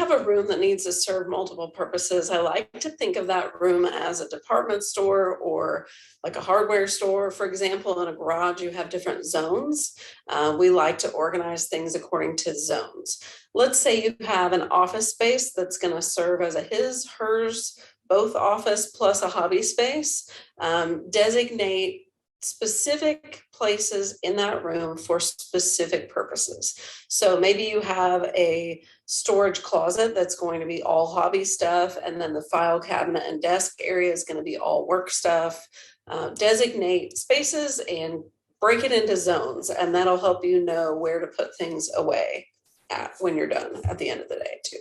have a room that needs to serve multiple purposes, I like to think of that room as a department store or like a hardware store. For example, in a garage, you have different zones. We like to organize things according to zones. Let's say you have an office space that's going to serve as a his, hers, both office plus a hobby space. Designate specific places in that room for specific purposes. So maybe you have a storage closet that's going to be all hobby stuff, and then the file cabinet and desk area is going to be all work stuff. Designate spaces and break it into zones, and that'll help you know where to put things away at when you're done at the end of the day too.